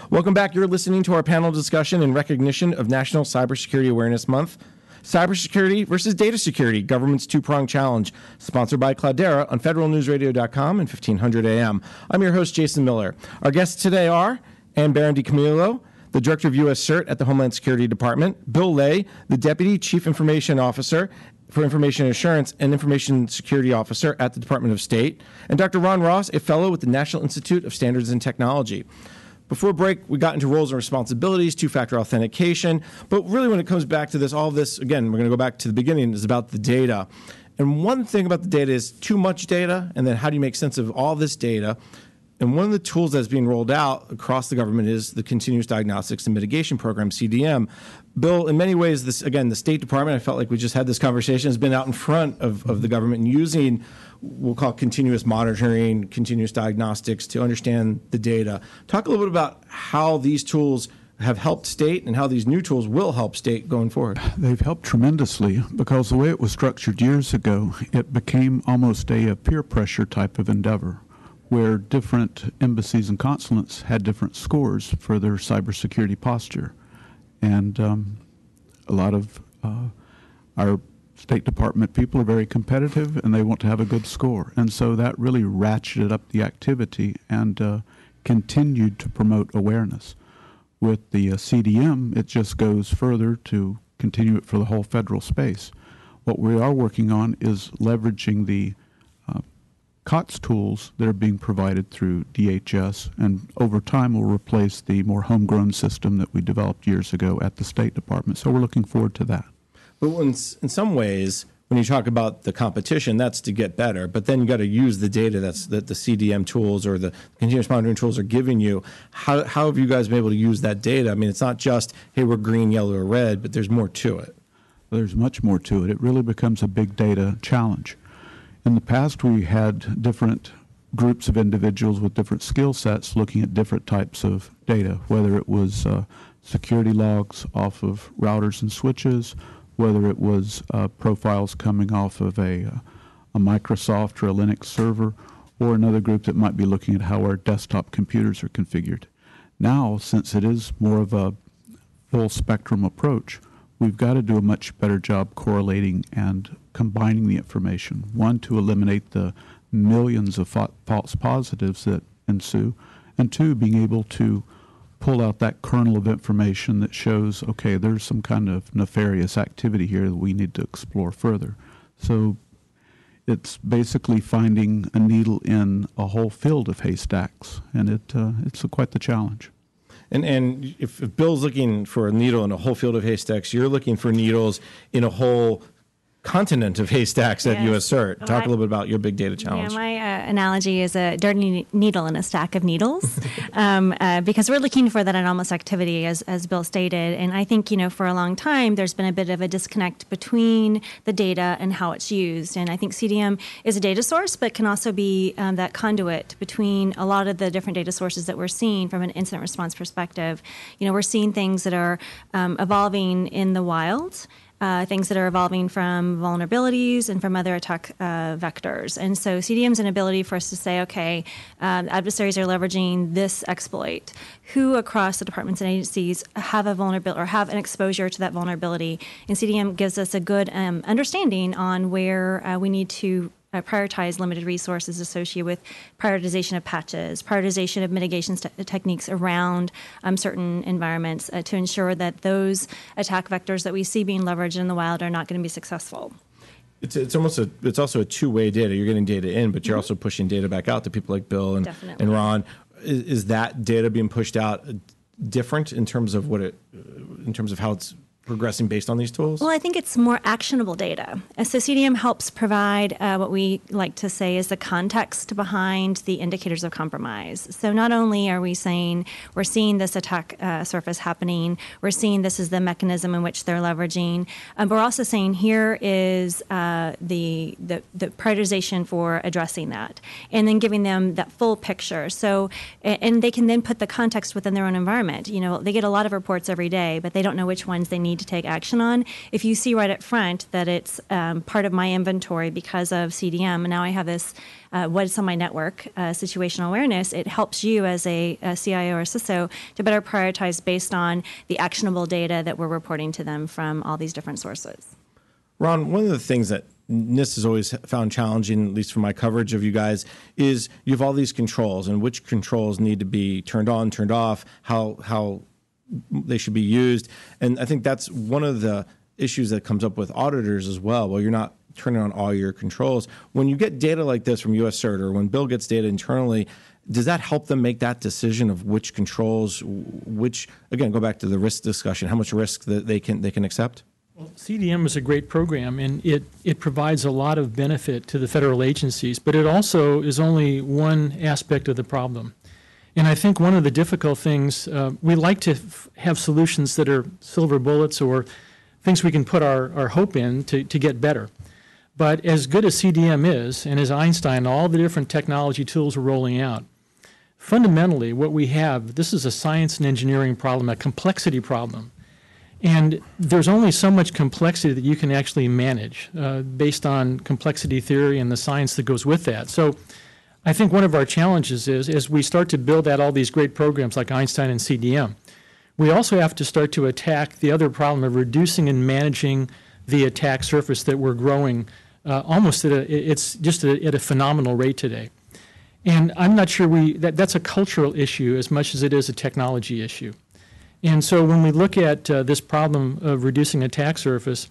Welcome back. You're listening to our panel discussion in recognition of National Cybersecurity Awareness Month. Cybersecurity versus data security, government's two-pronged challenge, sponsored by Cloudera on federalnewsradio.com and 1500 AM. I'm your host, Jason Miller. Our guests today are Barron-DiCamillo, the Director of U.S. CERT at the Homeland Security Department, Bill Lay, the Deputy Chief Information Officer for Information Assurance and Information Security Officer at the Department of State, and Dr. Ron Ross, a Fellow with the National Institute of Standards and Technology. Before break, we got into roles and responsibilities, two-factor authentication. But really, when it comes back to this, all of this, again, we're going to go back to the beginning, is about the data. And one thing about the data is too much data, and then how do you make sense of all this data? And one of the tools that's being rolled out across the government is the Continuous Diagnostics and Mitigation Program, CDM. Bill, in many ways, this, again, the State Department, I felt like we just had this conversation, has been out in front of the government and using, we'll call it continuous monitoring, continuous diagnostics to understand the data. Talk a little bit about how these tools have helped state and how these new tools will help state going forward. They've helped tremendously because the way it was structured years ago, it became almost a peer pressure type of endeavor where different embassies and consulates had different scores for their cybersecurity posture. And a lot of our State Department people are very competitive and they want to have a good score. And so that really ratcheted up the activity and continued to promote awareness. With the CDM, it just goes further to continue it for the whole federal space. What we are working on is leveraging the COTS tools that are being provided through DHS, and over time will replace the more homegrown system that we developed years ago at the State Department. So we're looking forward to that. But in some ways, when you talk about the competition, that's to get better. But then you got to use the data that the CDM tools or the continuous monitoring tools are giving you. How have you guys been able to use that data? I mean, it's not just, hey, we're green, yellow, or red, but there's more to it. There's much more to it. It really becomes a big data challenge. In the past, we had different groups of individuals with different skill sets looking at different types of data, whether it was security logs off of routers and switches, whether it was profiles coming off of a Microsoft or a Linux server, or another group that might be looking at how our desktop computers are configured. Now, since it is more of a full spectrum approach, we've got to do a much better job correlating and combining the information. One, to eliminate the millions of false positives that ensue, and two, being able to pull out that kernel of information that shows, okay, there's some kind of nefarious activity here that we need to explore further. So it's basically finding a needle in a whole field of haystacks, and it's quite the challenge. And if Bill's looking for a needle in a whole field of haystacks, you're looking for needles in a whole continent of haystacks at U.S. CERT. Talk a little bit about your big data challenge. Yeah, my analogy is a dirty needle in a stack of needles, because we're looking for that anomalous activity, as Bill stated. And I think, for a long time, there's been a bit of a disconnect between the data and how it's used. And I think CDM is a data source, but can also be that conduit between a lot of the different data sources that we're seeing from an incident response perspective. We're seeing things that are evolving in the wild, things that are evolving from vulnerabilities and from other attack vectors. And so CDM is an ability for us to say, okay, adversaries are leveraging this exploit. Who across the departments and agencies have a vulnerability or have an exposure to that vulnerability? And CDM gives us a good understanding on where we need to prioritize limited resources associated with prioritization of patches, prioritization of mitigation techniques around certain environments to ensure that those attack vectors that we see being leveraged in the wild are not going to be successful. It's also a two-way data. You're getting data in, but you're also pushing data back out to people like Bill and Ron. Is that data being pushed out different in terms of how it's progressing based on these tools? Well, I think it's more actionable data. So CDM helps provide what we like to say is the context behind the indicators of compromise. So not only are we saying we're seeing this attack surface happening, we're seeing this is the mechanism in which they're leveraging, but we're also saying here is the prioritization for addressing that, and then giving them that full picture. So, and they can then put the context within their own environment. They get a lot of reports every day, but they don't know which ones they need need to take action on. If you see right up front that it's part of my inventory because of CDM, and now I have this what's on my network, situational awareness, it helps you as a CIO or CISO to better prioritize based on the actionable data that we're reporting to them from all these different sources. Ron, one of the things that NIST has always found challenging, at least from my coverage of you guys, is you have all these controls and which controls need to be turned on, turned off, how they should be used. And I think that's one of the issues that comes up with auditors as well. Well, you're not turning on all your controls. When you get data like this from US CERT, or when Bill gets data internally, does that help them make that decision of which controls, which, again, go back to the risk discussion, how much risk that they can accept? Well, CDM is a great program, and it provides a lot of benefit to the federal agencies, but it also is only one aspect of the problem. And I think one of the difficult things, we like to have solutions that are silver bullets or things we can put our hope in to get better. But as good as CDM is, and as Einstein, all the different technology tools are rolling out, fundamentally what we have, this is a science and engineering problem, a complexity problem. And there's only so much complexity that you can actually manage based on complexity theory and the science that goes with that. So I think one of our challenges is, as we start to build out all these great programs like Einstein and CDM, we also have to start to attack the other problem of reducing and managing the attack surface that we're growing almost at a phenomenal rate today. And I'm not sure that's a cultural issue as much as it is a technology issue. And so when we look at this problem of reducing attack surface,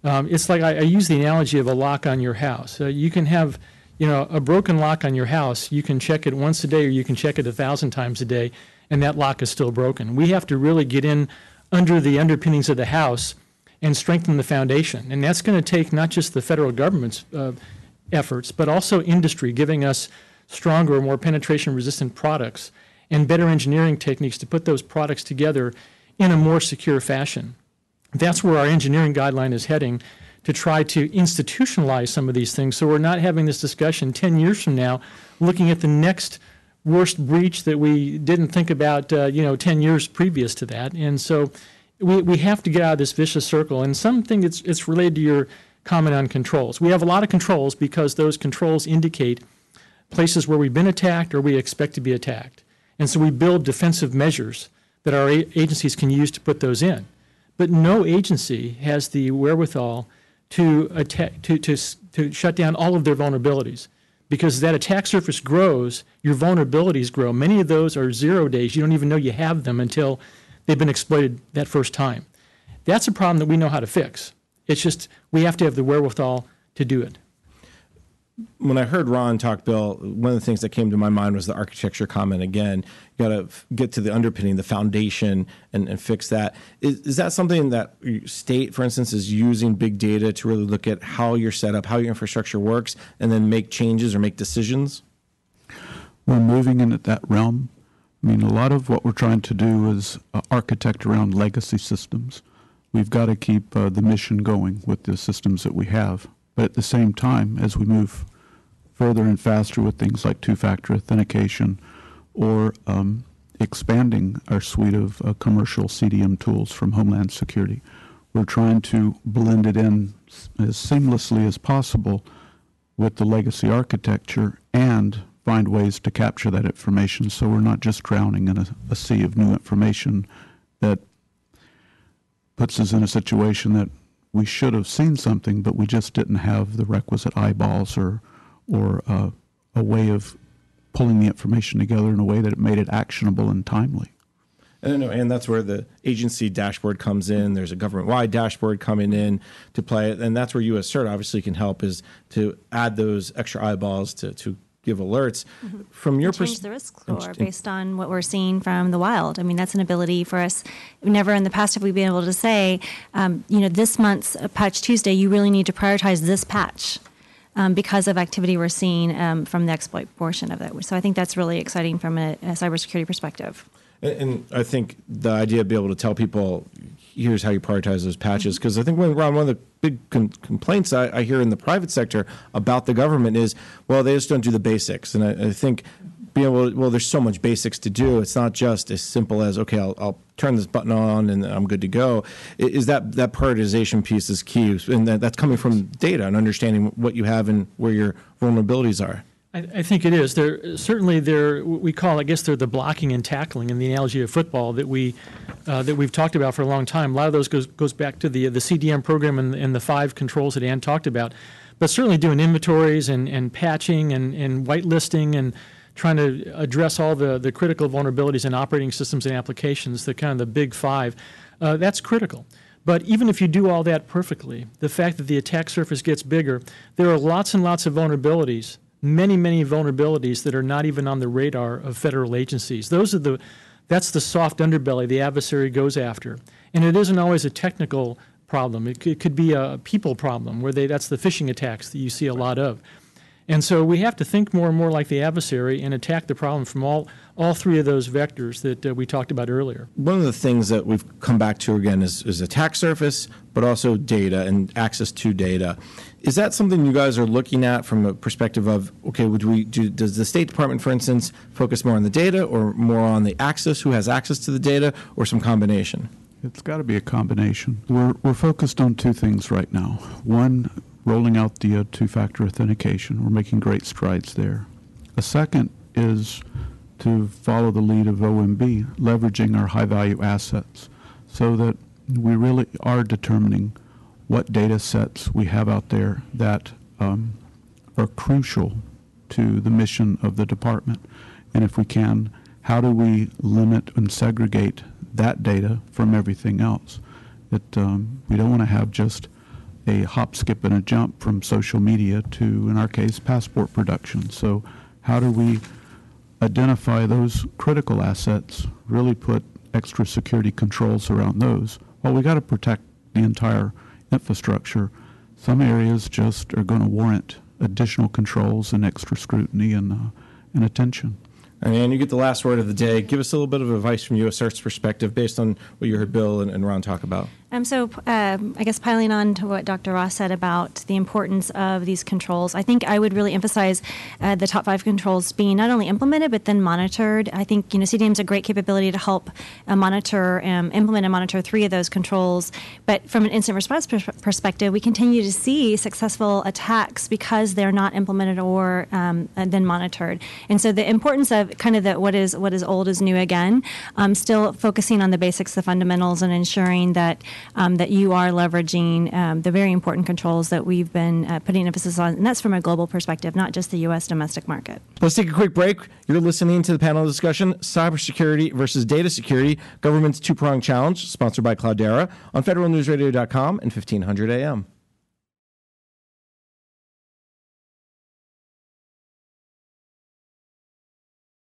it's like I use the analogy of a lock on your house. You can have, a broken lock on your house. You can check it once a day, or you can check it 1,000 times a day, and that lock is still broken. We have to really get in under the underpinnings of the house and strengthen the foundation. And that's going to take not just the federal government's efforts, but also industry giving us stronger, more penetration-resistant products and better engineering techniques to put those products together in a more secure fashion. That's where our engineering guideline is heading, to try to institutionalize some of these things, so we're not having this discussion 10 years from now looking at the next worst breach that we didn't think about 10 years previous to that. And so we have to get out of this vicious circle. And something it's related to your comment on controls. We have a lot of controls because those controls indicate places where we've been attacked or we expect to be attacked. And so we build defensive measures that our agencies can use to put those in. But no agency has the wherewithal to shut down all of their vulnerabilities. Because as that attack surface grows, your vulnerabilities grow. Many of those are 0 days. You don't even know you have them until they've been exploited that first time. That's a problem that we know how to fix. It's just we have to have the wherewithal to do it. When I heard Ron talk, Bill, one of the things that came to my mind was the architecture comment again. You got to get to the underpinning, the foundation, and fix that. Is that something that state, for instance, is using big data to really look at how you're set up, how your infrastructure works, and then make changes or make decisions? We're moving into that realm. I mean, a lot of what we're trying to do is architect around legacy systems. We've got to keep the mission going with the systems that we have. But at the same time, as we move further and faster with things like two-factor authentication or expanding our suite of commercial CDM tools from Homeland Security, we're trying to blend it in as seamlessly as possible with the legacy architecture and find ways to capture that information so we're not just drowning in a sea of new information that puts us in a situation that we should have seen something, but we just didn't have the requisite eyeballs or a way of pulling the information together in a way that it made it actionable and timely. And that's where the agency dashboard comes in. There's a government-wide dashboard coming in to play it, and that's where US CERT obviously can help, is to add those extra eyeballs to give alerts. Mm-hmm. From your change the risk score based on what we're seeing from the wild. I mean, that's an ability for us. Never in the past have we been able to say, this month's Patch Tuesday, you really need to prioritize this patch because of activity we're seeing from the exploit portion of it. So I think that's really exciting from a cybersecurity perspective. And I think the idea of being able to tell people, here's how you prioritize those patches, because I think one of the big complaints I hear in the private sector about the government is, well, they just don't do the basics. And I think being able to, well, there's so much basics to do. It's not just as simple as, okay, I'll turn this button on and I'm good to go. Is that prioritization piece is key, and that's coming from data and understanding what you have and where your vulnerabilities are. I think it is. We call, I guess, they're the blocking and tackling in the analogy of football that we've talked about for a long time. A lot of those goes back to the CDM program and the 5 controls that Ann talked about. But certainly doing inventories and patching and whitelisting and trying to address all the critical vulnerabilities in operating systems and applications, the kind of the big 5, that's critical. But even if you do all that perfectly, the fact that the attack surface gets bigger, there are lots and lots of vulnerabilities, many vulnerabilities that are not even on the radar of federal agencies. That's the soft underbelly the adversary goes after. And it isn't always a technical problem. It could be a people problem where that's the phishing attacks that you see a lot of. And so we have to think more and more like the adversary and attack the problem from all 3 of those vectors that we talked about earlier. One of the things that we've come back to again is attack surface, but also data and access to data. Is that something you guys are looking at from a perspective of, okay, does the State Department, for instance, focus more on the data or more on the access, who has access to the data, or some combination? It's got to be a combination. We're focused on 2 things right now. One, rolling out the 2-factor authentication. We're making great strides there. A second is to follow the lead of OMB, leveraging our high-value assets so that we really are determining what data sets we have out there that are crucial to the mission of the department. And if we can, how do we limit and segregate that data from everything else? We don't want to have just a hop, skip, and a jump from social media to, in our case, passport production. So how do we identify those critical assets, really put extra security controls around those? Well, we got to protect the entire infrastructure. Some areas just are going to warrant additional controls and extra scrutiny and attention. And Ann, you get the last word of the day. Give us a little bit of advice from USCERT's perspective based on what you heard Bill and Ron talk about. I guess piling on to what Dr. Ross said about the importance of these controls, I think I would really emphasize the top 5 controls being not only implemented but then monitored. I think CDM is a great capability to help monitor, implement and monitor 3 of those controls. But from an incident response perspective, we continue to see successful attacks because they're not implemented or then monitored. And so the importance of kind of what is old is new again, still focusing on the basics, the fundamentals, and ensuring that you are leveraging the very important controls that we've been putting emphasis on, and that's from a global perspective, not just the U.S. domestic market. Let's take a quick break. You're listening to the panel discussion, Cybersecurity versus Data Security, Government's Two-Pronged Challenge, sponsored by Cloudera, on federalnewsradio.com and 1500 AM.